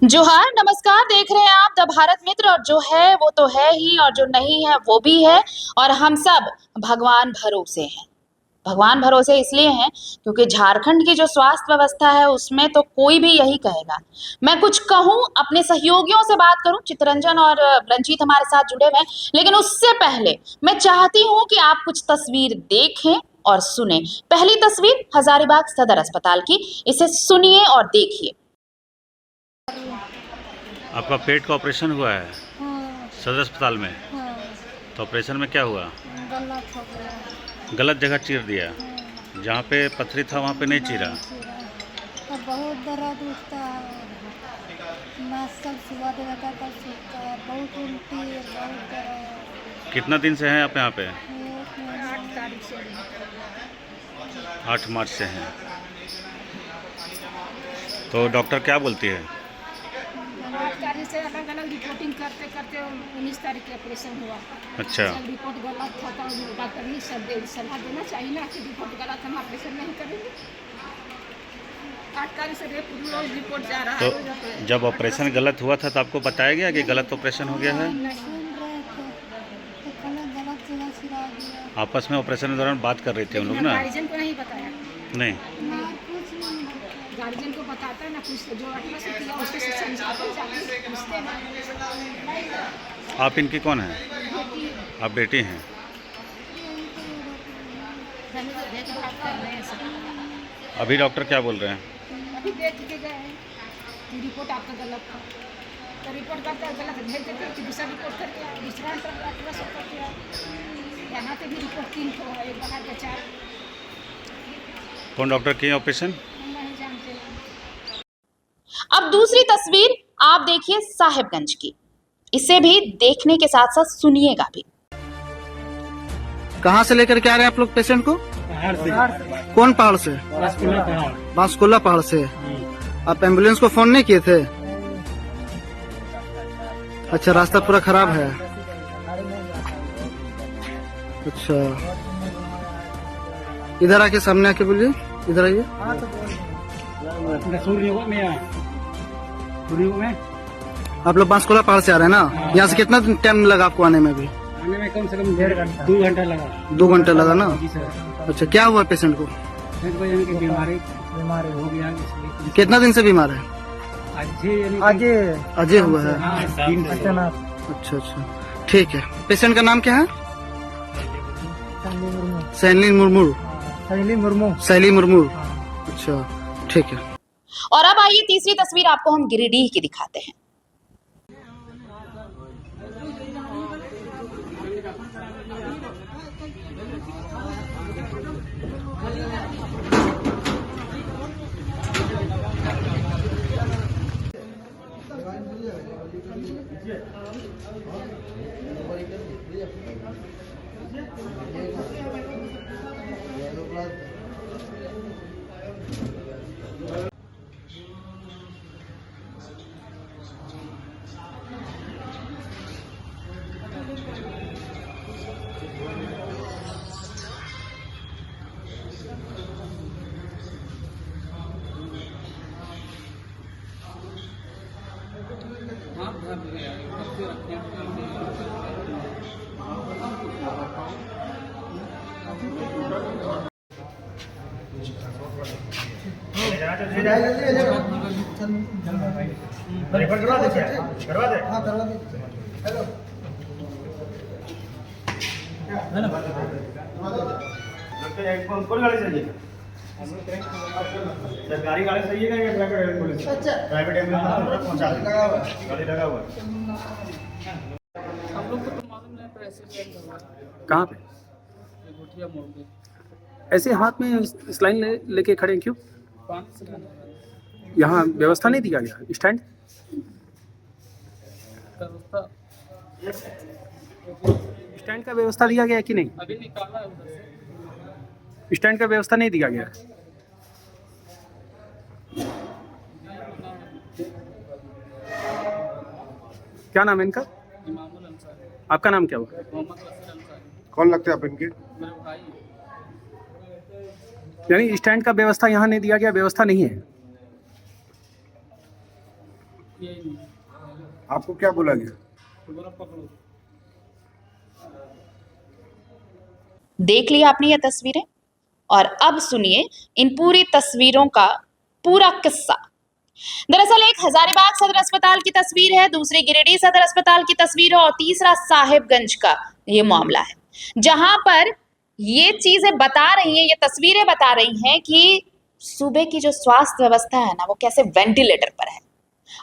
जोहार नमस्कार। देख रहे हैं आप द भारत मित्र। और जो है वो तो है ही और जो नहीं है वो भी है। और हम सब भगवान भरोसे हैं। भगवान भरोसे इसलिए हैं क्योंकि झारखंड की जो स्वास्थ्य व्यवस्था है उसमें तो कोई भी यही कहेगा। मैं कुछ कहूं, अपने सहयोगियों से बात करूं, चित्तरंजन और रंजीत हमारे साथ जुड़े हुए हैं, लेकिन उससे पहले मैं चाहती हूं कि आप कुछ तस्वीर देखें और सुने। पहली तस्वीर हजारीबाग सदर अस्पताल की, इसे सुनिए और देखिए। आपका पेट का ऑपरेशन हुआ है हाँ, सदर अस्पताल में। हाँ, तो ऑपरेशन में क्या हुआ? गलत हो गया। गलत जगह चीर दिया। हाँ, जहाँ पे पथरी था वहाँ पे नहीं चीरा। चीरा। अब बहुत दर्द उठता है। मैं सब सुबह देता कल सूखता है, बहुत उल्टी है, बहुत दर्द। कितना दिन से हैं आप यहाँ पे? 8 तारीख से 8 मार्च से हैं। तो डॉक्टर क्या बोलती है? 8 तारीख से अलग अलग रिपोर्टिंग करते करते 19 तारीख के ऑपरेशन हुआ। अच्छा। जब रिपोर्ट गलत था तो डॉक्टर ने सलाह देना चाहिए ना कि रिपोर्ट गलत हम ऑपरेशन नहीं करेंगे। 8 तारीख से रोज रिपोर्ट जा रहा तो है। जब ऑपरेशन गलत हुआ था तो आपको बताया गया कि गलत ऑपरेशन हो गया है? सुन रहे थे तो कहने गलत जगह चिरा दिया। आपस में ऑपरेशन के दौरान बात कर रहे थे उन लोग ना? गार्जियन को नहीं बताया। नहीं। मैं कुछ नहीं बताया। गार्जियन को बताता है ना, कुछ जो 18 से किया उसको समझाते जाके पूछते हैं। आप इनकी कौन हैं? आप बेटी हैं? देखभाल कर रहे हैं सब। अभी डॉक्टर क्या बोल रहे हैं? अभी देख के गए हैं कि रिपोर्ट आपका गलत था, तो रिपोर्ट करता है गलत भेज देते हैं कि दूसरा रिपोर्ट करके आए, दूसरा अल्ट्रासाउंड करके आए। यहाँ पे भी रिपोर्ट 3 ठो है, एक बाहर के 4। कौन डॉक्टर किए ऑपरेशन? हम नहीं जानते। अब दूसरी तस्वीर आप देखिए साहिबगंज की, इसे भी देखने के साथ साथ सुनिएगा भी। कहाँ से लेकर के आ रहे हैं आप लोग पेशेंट को? पहाड़ से। कौन पहाड़ से? बांसकुल्ला पहाड़। बांसकुल्ला पहाड़ से। आप एम्बुलेंस को फोन नहीं किए थे? अच्छा, रास्ता पूरा खराब है। अच्छा, इधर आके सामने आके बोलिए, इधर आइए। आप लोग बांसकुल्ला पहाड़ से आ रहे हैं ना? यहाँ से कितना टाइम लगा आपको आने में? भी आने में कम से कम 1.5 घंटा 2 घंटा लगा। 2 घंटा लगा ना? जी सर। अच्छा, क्या हुआ पेशेंट को? बीमारी हो गया इसलिए। कितना दिन से बीमार है? अजय हुआ है। अच्छा अच्छा, ठीक है। पेशेंट का नाम क्या है? सैली मुर्मू। सैली मुर्मू। अच्छा, ठीक है। और अब आइए तीसरी तस्वीर आपको हम गिरिडीह की दिखाते हैं। कौन गाड़ी चाहिए? सरकारी गाड़ी चाहिए या प्राइवेट एम्बुलेंस? प्राइवेट एम्बुलेंस पहुंचा देंगे, गाड़ी लगा हुआ है। हम लोग को तो मालूम नहीं था ऐसे चल रहा है। कहाँ पे? ये गुठिया मोड़ पे ऐसे हाथ में स्लाइन लेके खड़े हैं क्यों? पानी से बना है। यहाँ व्यवस्था नहीं दिया गया? स्टैंड व्यवस्था स्टैंड का व्यवस्था दिया गया है कि नहीं? अभी निकाला है उधर से। स्टैंड का व्यवस्था नहीं दिया गया है। क्या नाम है इनका? इमामुल अंसारी। आपका नाम क्या हुआ? मोहम्मद वसीर अंसारी। कौन लगते हैं आप इनके? मेरे भाई हैं। यानी स्टैंड का व्यवस्था यहाँ नहीं दिया गया, व्यवस्था नहीं है। यही नहीं। आपको क्या बोला गया? दोबारा पकड़ो। देख लिया आपने ये तस्वीरें, और अब सुनिए इन पूरी तस्वीरों का पूरा किस्सा। दरअसल एक हजारीबाग सदर अस्पताल की तस्वीर है, दूसरी गिरिडीह सदर अस्पताल की तस्वीर है, और तीसरा साहिबगंज का ये मामला है, जहां पर ये चीजें बता रही हैं, ये तस्वीरें बता रही हैं कि सूबे की जो स्वास्थ्य व्यवस्था है ना, वो कैसे वेंटिलेटर पर है,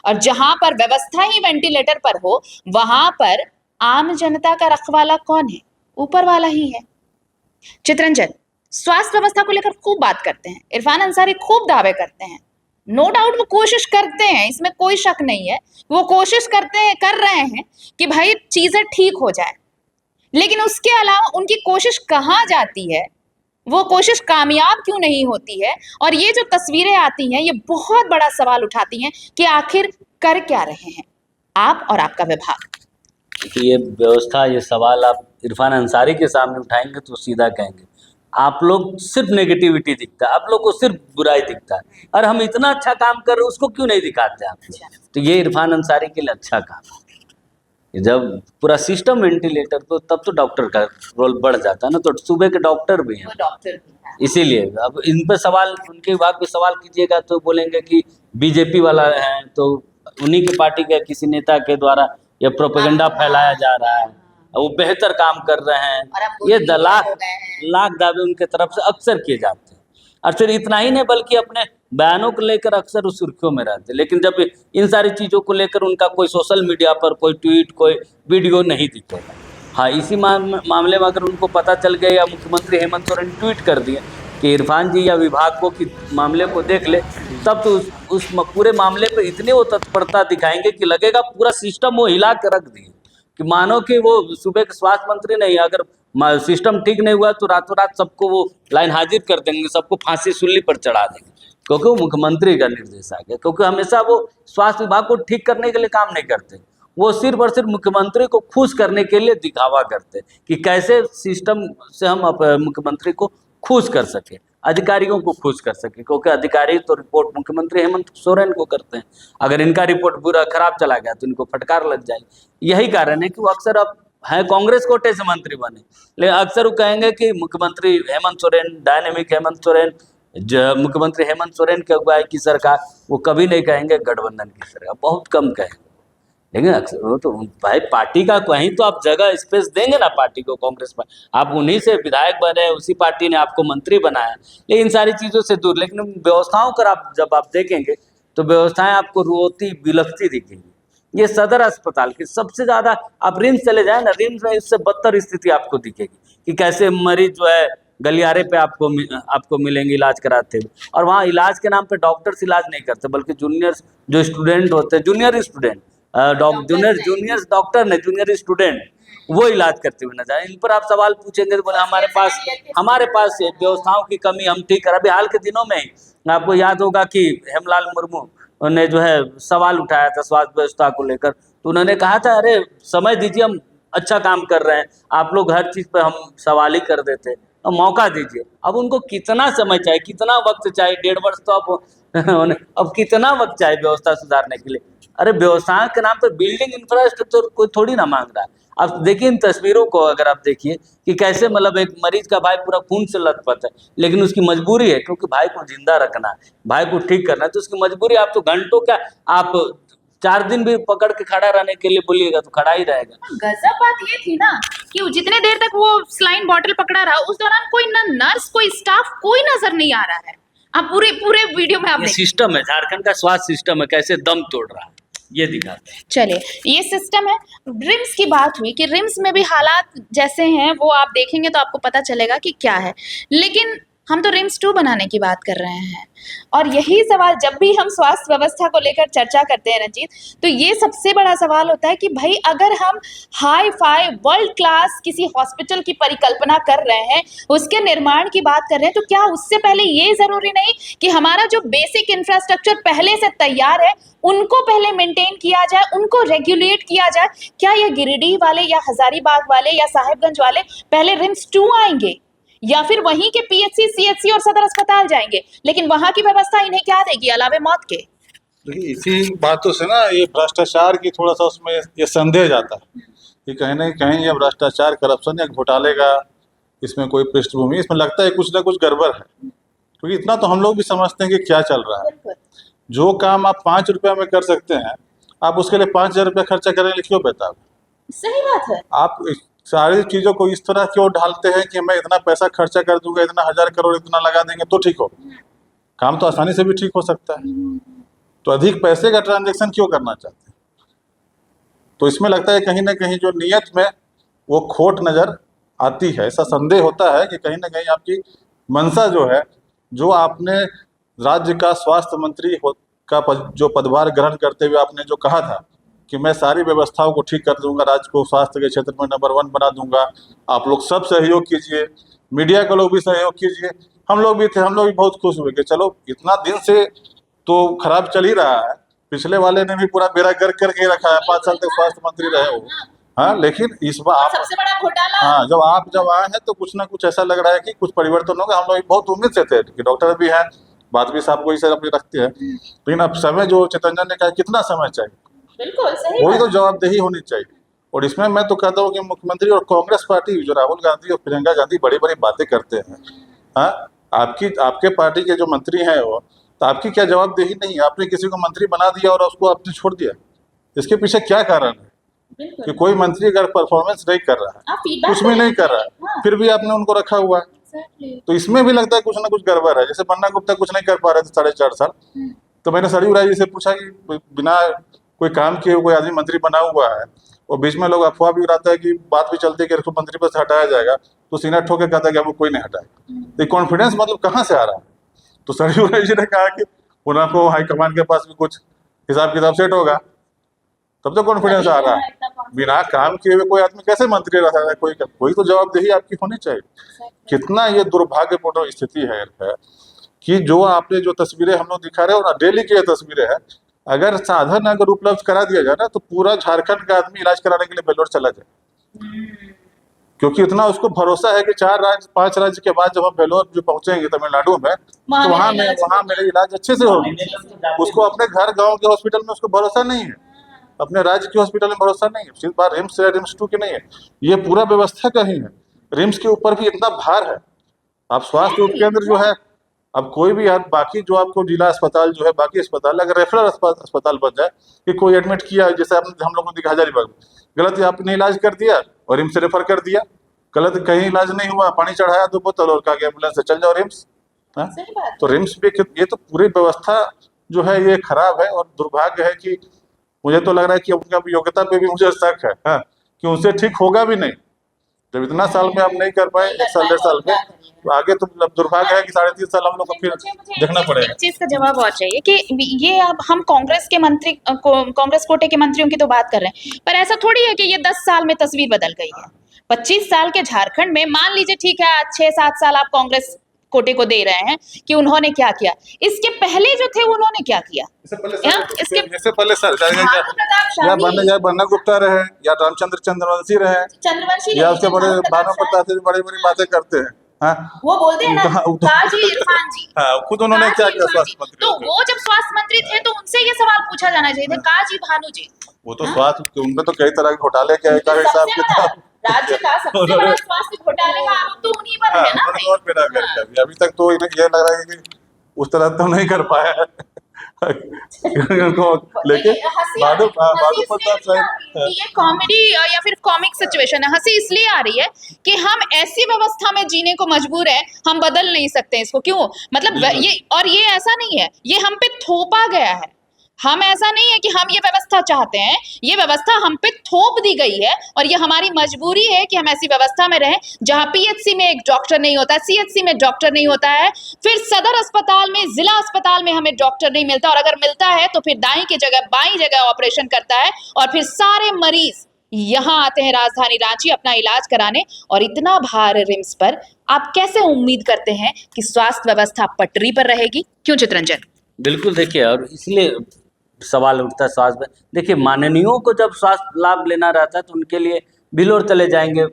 और जहां पर व्यवस्था ही वेंटिलेटर पर हो, वहां पर आम जनता का रखवाला कौन है? ऊपर वाला ही है। चित्रंजन, स्वास्थ्य व्यवस्था को लेकर खूब बात करते हैं, इरफान अंसारी खूब दावे करते हैं, नो डाउट वो कोशिश करते हैं, इसमें कोई शक नहीं है, वो कोशिश कर रहे हैं कि भाई चीजें ठीक हो जाए, लेकिन उसके अलावा उनकी कोशिश कहाँ जाती है, वो कोशिश कामयाब क्यों नहीं होती है? और ये जो तस्वीरें आती हैं, ये बहुत बड़ा सवाल उठाती हैं कि आखिर कर क्या रहे हैं आप और आपका विभाग। ये व्यवस्था, ये सवाल आप इरफान अंसारी के सामने उठाएंगे तो सीधा कहेंगे आप लोग सिर्फ नेगेटिविटी दिखता है, आप लोग को सिर्फ बुराई दिखता है, और हम इतना अच्छा काम कर रहे हैं उसको क्यों नहीं दिखाते आप? तो ये इरफान अंसारी के लिए अच्छा काम है। जब पूरा सिस्टम वेंटिलेटर, तो तब तो डॉक्टर का रोल बढ़ जाता है ना, तो सूबे के डॉक्टर भी हैं, इसीलिए अब इन पे सवाल, उनके विभाग पे सवाल कीजिएगा तो बोलेंगे कि बीजेपी वाला है, तो उन्हीं के पार्टी के किसी नेता के द्वारा ये प्रोपेगेंडा फैलाया जा रहा है, वो बेहतर काम कर रहे हैं, ये लाख दावे उनके तरफ से अक्सर किए जाते हैं। और फिर इतना ही नहीं, बल्कि अपने बयानों को लेकर अक्सर उस सुर्खियों में रहते हैं, लेकिन जब इन सारी चीज़ों को लेकर उनका कोई सोशल मीडिया पर कोई ट्वीट, कोई वीडियो नहीं दिखेगा। हाँ, इसी मामले में अगर उनको पता चल गया या मुख्यमंत्री हेमंत सोरेन ट्वीट कर दिए कि इरफान जी या विभाग को कि मामले को देख ले, तब तो उस पूरे मामले पे इतनी वो तत्परता दिखाएंगे कि लगेगा पूरा सिस्टम वो हिला के रख दिए, कि मानो कि वो सूबे के स्वास्थ्य मंत्री नहीं, अगर सिस्टम ठीक नहीं हुआ तो रातों रात सबको वो लाइन हाजिर कर देंगे, सबको फांसी सूली पर चढ़ा देंगे, क्योंकि वो मुख्यमंत्री का निर्देश आ गया। क्योंकि हमेशा वो स्वास्थ्य विभाग को ठीक करने के लिए काम नहीं करते, वो सिर्फ और सिर्फ मुख्यमंत्री को खुश करने के लिए दिखावा करते कि कैसे सिस्टम से हम मुख्यमंत्री को खुश कर सके, अधिकारियों को खुश कर सके, क्योंकि अधिकारी तो रिपोर्ट मुख्यमंत्री हेमंत सोरेन को करते हैं। अगर इनका रिपोर्ट बुरा खराब चला गया तो इनको फटकार लग जाएगी। यही कारण है कि वो अक्सर अब हैं कांग्रेस कोटे से मंत्री बने, लेकिन अक्सर वो कहेंगे कि मुख्यमंत्री हेमंत सोरेन, डायनेमिक हेमंत सोरेन, मुख्यमंत्री हेमंत सोरेन की अगुवाई की सरकार, वो कभी नहीं कहेंगे गठबंधन की सरकार, बहुत कम कहेंगे। लेकिन अक्सर वो तो भाई पार्टी का कहीं तो आप जगह स्पेस देंगे ना पार्टी को, कांग्रेस पर आप उन्हीं से विधायक बने, उसी पार्टी ने आपको मंत्री बनाया, लेकिन सारी चीज़ों से दूर। लेकिन व्यवस्थाओं कर आप जब आप देखेंगे तो व्यवस्थाएं आपको रोती बिलखती दिखेंगी। ये सदर अस्पताल की सबसे ज़्यादा, आप रिम्स चले जाए ना, रिम्स में इससे बदतर स्थिति आपको दिखेगी कि कैसे मरीज जो है गलियारे पे आपको मिलेंगे इलाज कराते हुए, और वहाँ इलाज के नाम पे डॉक्टर्स इलाज नहीं करते, बल्कि जूनियर्स जो स्टूडेंट होते हैं, जूनियर स्टूडेंट, जूनियर डॉक्टर ने जूनियर स्टूडेंट, वो इलाज करते हुए नजर। इन पर आप सवाल पूछेंगे तो बोले हमारे पास व्यवस्थाओं की कमी, हम ठीक कर। अभी हाल के दिनों में ही आपको याद होगा कि हेमलाल मुर्मू ने जो है सवाल उठाया था स्वास्थ्य व्यवस्था को लेकर, तो उन्होंने कहा था अरे समय दीजिए, हम अच्छा काम कर रहे हैं, आप लोग हर चीज़ पे हम सवाल ही कर देते, अब मौका दीजिए। अब उनको कितना समय चाहिए, कितना वक्त चाहिए, 1.5 वर्ष तो अब कितना वक्त चाहिए व्यवस्था सुधारने के लिए? अरे व्यवस्था के नाम पर बिल्डिंग इंफ्रास्ट्रक्चर कोई थोड़ी ना मांग रहा है। अब देखिए इन तस्वीरों को, अगर आप देखिए कि कैसे मतलब एक मरीज का भाई पूरा खून से लथपथ है, लेकिन उसकी मजबूरी है क्योंकि भाई को जिंदा रखना है, भाई को ठीक करना है, तो उसकी मजबूरी। आप तो घंटों क्या, आप 4 दिन भी पकड़ के खड़ा रहने के लिए बोलिएगा तो खड़ा ही रहेगा। गजब बात ये थी ना कि जितने देर तक वो स्लाइन बॉटल पकड़ा रहा, उस दौरान कोई ना नर्स, कोई स्टाफ, कोई नजर नहीं आ रहा है। आप पूरे वीडियो में आप सिस्टम है, झारखंड का स्वास्थ्य सिस्टम है, कैसे दम तोड़ रहा है ये दिखाते हैं। चलिए, ये सिस्टम है। रिम्स की बात हुई कि रिम्स में भी हालात जैसे हैं वो आप देखेंगे तो आपको पता चलेगा कि क्या है, लेकिन हम तो रिम्स 2 बनाने की बात कर रहे हैं। और यही सवाल जब भी हम स्वास्थ्य व्यवस्था को लेकर चर्चा करते हैं रंजीत, तो ये सबसे बड़ा सवाल होता है कि भाई अगर हम हाई फाई वर्ल्ड क्लास किसी हॉस्पिटल की परिकल्पना कर रहे हैं, उसके निर्माण की बात कर रहे हैं, तो क्या उससे पहले ये जरूरी नहीं कि हमारा जो बेसिक इंफ्रास्ट्रक्चर पहले से तैयार है उनको पहले मेंटेन किया जाए, उनको रेगुलेट किया जाए? क्या ये गिरिडीह वाले या हजारीबाग वाले या साहिबगंज वाले पहले रिम्स 2 आएंगे या फिर वहीं के पीएचसी, सीएचसी और सदर अस्पताल जाएंगे? लेकिन वहां की व्यवस्था इन्हें क्या देगी अलावे मौत के? देखिए इसी बातों से ना ये भ्रष्टाचार की थोड़ा सा उसमें ये संदेह जाता है कि कहीं ना कहीं ये भ्रष्टाचार करप्शन या घोटाले का इसमें कोई पृष्ठभूमि, इसमें लगता है कुछ ना कुछ गड़बड़ है, क्योंकि इतना तो हम लोग भी समझते हैं कि क्या चल रहा है। जो काम आप 5 रुपये में कर सकते हैं, आप उसके लिए 5,000 रुपये खर्चा करेंगे, क्यों बेताब? सही बात है। आप सारी चीज़ों को इस तरह क्यों ढालते हैं कि मैं इतना पैसा खर्चा कर दूंगा, इतना 1,000 करोड़ इतना लगा देंगे तो ठीक हो? काम तो आसानी से भी ठीक हो सकता है, तो अधिक पैसे का ट्रांजैक्शन क्यों करना चाहते हैं? तो इसमें लगता है कहीं ना कहीं जो नीयत में वो खोट नज़र आती है। ऐसा संदेह होता है कि कहीं ना कहीं आपकी मंशा जो है, जो आपने राज्य का स्वास्थ्य मंत्री जो पदभार ग्रहण करते हुए आपने जो कहा था कि मैं सारी व्यवस्थाओं को ठीक कर दूंगा, राज्य को स्वास्थ्य के क्षेत्र में नंबर 1 बना दूंगा, आप लोग सब सहयोग कीजिए, मीडिया के लोग भी सहयोग कीजिए। हम लोग भी थे, हम लोग भी बहुत खुश हुए कि चलो इतना दिन से तो खराब चल ही रहा है, पिछले वाले ने भी पूरा बेड़ा गर्क करके रखा है, 5 साल तक स्वास्थ्य मंत्री रहे वो। हाँ, लेकिन इस बार सबसे बड़ा घोटाला। हाँ, जब आए हैं तो कुछ ना कुछ ऐसा लग रहा है कि कुछ परिवर्तन होगा। हम लोग बहुत उम्मीद से थे कि डॉक्टर भी हैं, बात भी साहब को इसे अपनी रखते हैं, लेकिन अब समय जो चितरंजन ने कहा कितना समय चाहिए, बिल्कुल सही वही बात। तो जवाबदेही होनी चाहिए। और इसमें मैं तो कहता हूँ कि मुख्यमंत्री और कांग्रेस पार्टी जो राहुल गांधी और प्रियंका गांधी बड़ी बड़ी बातें करते हैं, हाँ, आपके पार्टी के जो मंत्री हैं वो, तो आपकी क्या जवाबदेही नहीं है? आपने किसी को मंत्री बना दिया और उसको आपने छोड़ दिया, इसके पीछे क्या कारण है? कि कोई मंत्री अगर परफॉर्मेंस नहीं कर रहा है, कुछ भी नहीं कर रहा है, फिर भी आपने उनको रखा हुआ है, तो इसमें भी लगता है कुछ ना कुछ गड़बड़ है। जैसे बन्ना गुप्ता कुछ नहीं कर पा रहे थे 4.5 साल, तो मैंने सरयू राय जी से पूछा कि बिना कोई काम किए कोई आदमी मंत्री बना हुआ है, और बीच में लोग अफवाह भी उड़ाता है कि बात भी चलती है कि इसको मंत्री पद से हटाया जाएगा, तो सीना ठोक के कहता है कि हमको कोई नहीं हटाएगा। तो कॉन्फिडेंस मतलब कहाँ से आ रहा है? तो सरयू राय जी ने कहा कि उनको हाईकमान के पास भी कुछ हिसाब किताब सेट होगा, तब तो कॉन्फिडेंस आ रहा है। बिना काम किए हुए कोई आदमी कैसे मंत्री रह सकता है? कोई तो जवाबदेही आपकी होनी चाहिए। कितना ये दुर्भाग्यपूर्ण स्थिति है कि जो आपने जो तस्वीरें हम लोग दिखा रहे हैं और डेली की ये तस्वीरें हैं, अगर साधन अगर उपलब्ध करा दिया जाए ना, तो पूरा झारखंड का आदमी इलाज कराने के लिए बेलोर चला जाए, क्योंकि इतना उसको भरोसा है कि 4-5 राज्य के बाद जब हम बेलोर जो पहुंचेंगे तमिलनाडु में, तो वहाँ मेरे इलाज अच्छे से होगा। उसको अपने घर गाँव के हॉस्पिटल में उसको भरोसा नहीं है, अपने राज्य के हॉस्पिटल में भरोसा नहीं है, सिर्फ बात रिम्स है, रिम्स 2 की नहीं है, ये पूरा व्यवस्था कहीं है। रिम्स के ऊपर भी इतना भार है। आप स्वास्थ्य उपकेंद्र जो है, अब कोई भी आप बाकी जो आपको जिला अस्पताल जो है, बाकी अस्पताल अगर रेफरल अस्पताल बन जाए कि कोई एडमिट किया, जैसे आपने हम लोग को दिखा हजारीबाग में, गलत आपने इलाज कर दिया और रिम्स से रेफर कर दिया, गलत कहीं इलाज नहीं हुआ, पानी चढ़ाया 2 बोतल और कहा एम्बुलेंस से चल जाओ रिम्स। तो रिम्स पे ये तो पूरी व्यवस्था जो है ये खराब है, और दुर्भाग्य है कि मुझे तो लग रहा है कि उनका योग्यता पे भी मुझे शक है, हाँ, कि उनसे ठीक होगा भी नहीं। जब इतना साल में आप नहीं कर पाए, 1 साल 1.5 साल में, तो आगे तो दुर्भाग्य है कि 3.5 साल हम लोग को फिर देखना पड़ेगा। एक चीज का जवाब और चाहिए कि ये अब हम कांग्रेस के मंत्री कांग्रेस कोटे के मंत्रियों की तो बात कर रहे हैं, पर ऐसा थोड़ी है कि ये 10 साल में तस्वीर बदल गई है। 25 साल के झारखंड में मान लीजिए, ठीक है, आज 6-7 साल आप कांग्रेस कोटे को दे रहे हैं कि उन्होंने क्या किया, इसके पहले जो थे उन्होंने क्या किया? इससे पहले सर या बन्ना गुप्ता रहे या रामचंद्र चंद्रवंशी रहे या उसके बड़े भानु प्रताप से बड़ी बड़ी बातें करते हैं, हाँ, वो बोलते हैं ना काजी इरफान जी, हाँ, खुद उन्होंने क्या किया स्वास्थ्य मंत्री? तो वो जब स्वास्थ्य मंत्री थे तो उनसे ये सवाल पूछा जाना चाहिए था, काजी भानु जी, वो तो स्वास्थ्य, उनमें तो कई तरह के घोटाले क्या हिसाब किताब, राज्य का सबसे बड़ा स्वास्थ्य घोटाले का आरोप तो उन्हीं पर है ना। और बेड़ा गर्क है। अभी तक तो ये लग रहा है कि उस तरह तो नहीं कर पाया है। लेकिन भानु प्रताप साहब, ये कॉमेडी या फिर कॉमिक सिचुएशन है। हंसी इसलिए आ रही है कि हम ऐसी व्यवस्था में जीने को मजबूर हैं, हम बदल नहीं सकते इसको। क्यों? मतलब ये ऐसा नहीं है, ये हम पे थोपा गया है। हम ऐसा नहीं है कि हम ये व्यवस्था चाहते हैं, ये व्यवस्था हम पे थोप दी गई है, और ये हमारी मजबूरी है कि हम ऐसी व्यवस्था में रहें जहां पीएचसी में एक डॉक्टर नहीं होता, सीएचसी में डॉक्टर नहीं होता है, फिर सदर अस्पताल में, जिला अस्पताल में हमें डॉक्टर नहीं मिलता, और अगर मिलता है तो फिर दाई की जगह बाई जगह ऑपरेशन करता है, और फिर सारे मरीज यहाँ आते हैं राजधानी रांची अपना इलाज कराने, और इतना भार रिम्स पर। आप कैसे उम्मीद करते हैं कि स्वास्थ्य व्यवस्था पटरी पर रहेगी? क्यों चितरंजन? बिल्कुल, देखिए, और इसलिए सवाल उठता है स्वास्थ्य में। देखिए, माननीयों को जब स्वास्थ्य लाभ लेना रहता है तो उनके लिए बिलोर चले जाएंगे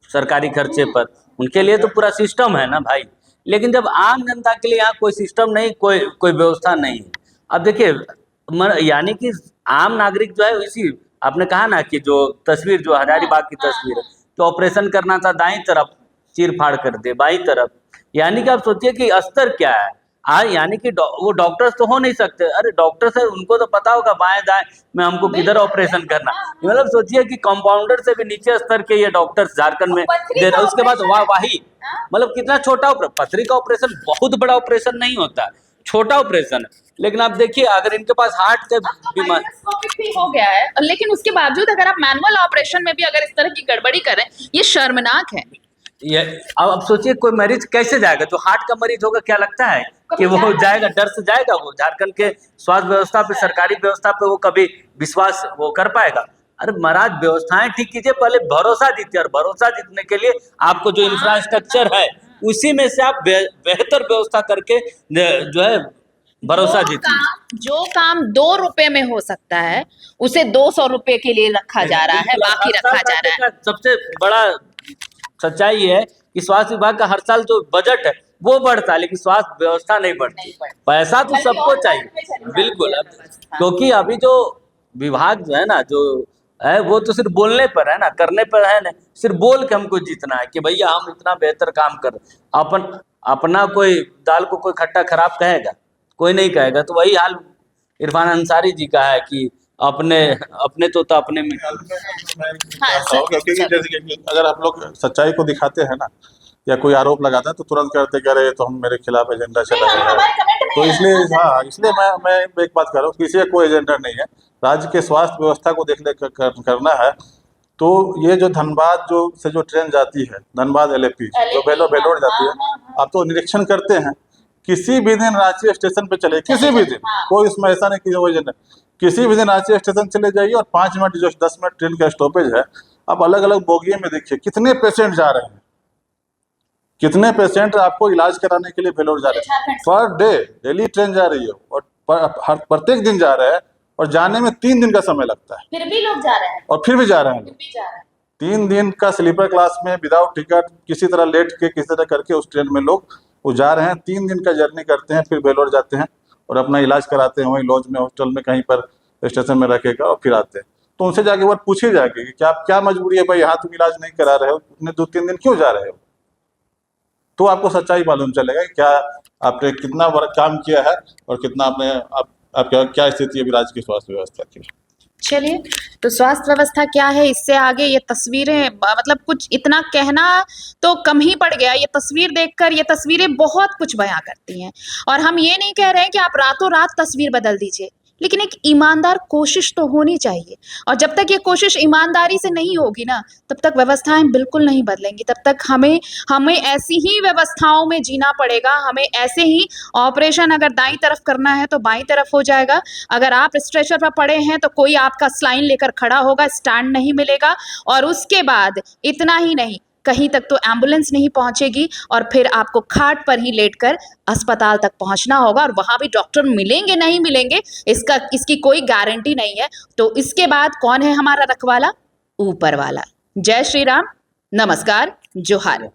सरकारी खर्चे पर, उनके लिए तो पूरा सिस्टम है ना भाई। लेकिन जब आम जनता के लिए यहाँ कोई सिस्टम नहीं, कोई व्यवस्था नहीं। अब देखिए, यानी कि आम नागरिक जो है इसी, आपने कहा ना कि जो तस्वीर जो हजारीबाग की तस्वीर है, तो ऑपरेशन करना था दाईं तरफ, चीर फाड़ कर दे बाईं तरफ। यानी कि आप सोचिए कि स्तर क्या है। यानी कि वो डॉक्टर्स तो हो नहीं सकते। अरे डॉक्टर्स है, उनको तो पता होगा बाएं दाएं में हमको किधर ऑपरेशन करना। मतलब सोचिए कि कंपाउंडर से भी नीचे स्तर के ये डॉक्टर्स झारखंड में दे रहे। उसके बाद वाही मतलब कितना छोटा पथरी का ऑपरेशन बहुत बड़ा ऑपरेशन नहीं होता, छोटा ऑपरेशन है। लेकिन आप देखिए अगर इनके पास हार्ट के बीमारी भी हो गया है, लेकिन उसके बावजूद अगर आप मैनुअल ऑपरेशन में भी अगर इस तरह की गड़बड़ी करें, ये शर्मनाक है। ये अब सोचिए कोई मरीज कैसे जाएगा, जो हार्ट का मरीज होगा, क्या लगता है कि वो जाएगा, डर से जाएगा? वो झारखंड के स्वास्थ्य व्यवस्था पे, सरकारी व्यवस्था पे वो कभी विश्वास वो कर पाएगा? अरे महाराज व्यवस्थाएं ठीक कीजिए, पहले भरोसा जीतिए, और भरोसा जीतने के लिए आपको जो इंफ्रास्ट्रक्चर है उसी में से आप बेहतर व्यवस्था करके जो है भरोसा जीतिए। जो काम 2 रुपए में हो सकता है उसे 200 रुपए के लिए रखा जा रहा है, बाकी रखा जा रहा है। सबसे बड़ा सच्चाई ये है कि स्वास्थ्य विभाग का हर साल जो बजट है वो बढ़ता है, लेकिन स्वास्थ्य व्यवस्था नहीं बढ़ती। पैसा तो सबको चाहिए, बिल्कुल, क्योंकि अभी जो विभाग जो है ना, जो है वो तो सिर्फ बोलने पर है ना, करने पर है ना। सिर्फ बोल के हमको जीतना है कि भैया हम इतना बेहतर काम कर, अपना कोई दाल को कोई खट्टा खराब कहेगा? कोई नहीं कहेगा। तो वही हाल इरफान अंसारी जी का है कि अपने तो अपने में। क्योंकि जैसे कि अगर आप लोग सच्चाई को दिखाते हैं ना, या कोई आरोप लगाता है तो तुरंत करते कह रहे तो हम मेरे खिलाफ एजेंडा चला रहे हैं। तो इसलिए इसलिए मैं एक बात कर रहा हूँ, किसी का कोई एजेंडा नहीं है। राज्य के स्वास्थ्य व्यवस्था को देखने करना है। तो ये जो धनबाद से जो ट्रेन जाती है, धनबाद LAP जो बेलोर जाती है, आप तो निरीक्षण करते हैं, किसी भी दिन रांची स्टेशन पे चले, किसी भी दिन, कोई इसमें ऐसा नहीं कि वो एजेंडा, किसी भी दिन रांची स्टेशन चले जाइए और 5 मिनट जो 10 मिनट ट्रेन का स्टॉपेज है, आप अलग अलग बोगियों में देखिए कितने पेशेंट जा रहे हैं, कितने पेशेंट आपको इलाज कराने के लिए वेलोर जा रहे हैं। पर डे डेली ट्रेन जा रही है और प्रत्येक दिन जा रहे हैं, और जाने में 3 दिन का समय लगता है, फिर भी लोग जा रहे हैं, और फिर भी जा रहे हैं लोग। 3 दिन का स्लीपर क्लास में विदाउट टिकट किसी तरह लेट के किसी तरह करके उस ट्रेन में लोग वो जा रहे हैं, 3 दिन का जर्नी करते हैं, फिर वेलोर जाते हैं और अपना इलाज कराते हैं वहीं लॉज में, हॉस्टल में, कहीं पर स्टेशन में रखेगा, और फिर आते हैं। तो उनसे जाके बात पूछी जाएगी कि क्या मजबूरी है भाई, यहाँ तुम इलाज नहीं करा रहे हो, इतने 2-3 दिन क्यों जा रहे हो? तो आपको सच्चाई मालूम चलेगा कि क्या आपने कितना वर्क काम किया है और कितना आपने आपका क्या स्थिति है राज्य की स्वास्थ्य व्यवस्था की। चलिए, तो स्वास्थ्य व्यवस्था क्या है, इससे आगे ये तस्वीरें, मतलब कुछ इतना कहना तो कम ही पड़ गया। ये तस्वीर देखकर, ये तस्वीरें बहुत कुछ बयां करती हैं। और हम ये नहीं कह रहे हैं कि आप रातों रात तस्वीर बदल दीजिए, लेकिन एक ईमानदार कोशिश तो होनी चाहिए। और जब तक ये कोशिश ईमानदारी से नहीं होगी ना, तब तक व्यवस्थाएं बिल्कुल नहीं बदलेंगी। तब तक हमें ऐसी ही व्यवस्थाओं में जीना पड़ेगा। हमें ऐसे ही ऑपरेशन अगर दाईं तरफ करना है तो बाईं तरफ हो जाएगा। अगर आप स्ट्रेचर पर पड़े हैं तो कोई आपका स्लाइन लेकर खड़ा होगा, स्टैंड नहीं मिलेगा। और उसके बाद इतना ही नहीं, कहीं तक तो एम्बुलेंस नहीं पहुंचेगी, और फिर आपको खाट पर ही लेटकर अस्पताल तक पहुंचना होगा। और वहां भी डॉक्टर मिलेंगे नहीं मिलेंगे, इसकी कोई गारंटी नहीं है। तो इसके बाद कौन है हमारा रखवाला? ऊपर वाला। जय श्री राम, नमस्कार, जोहार।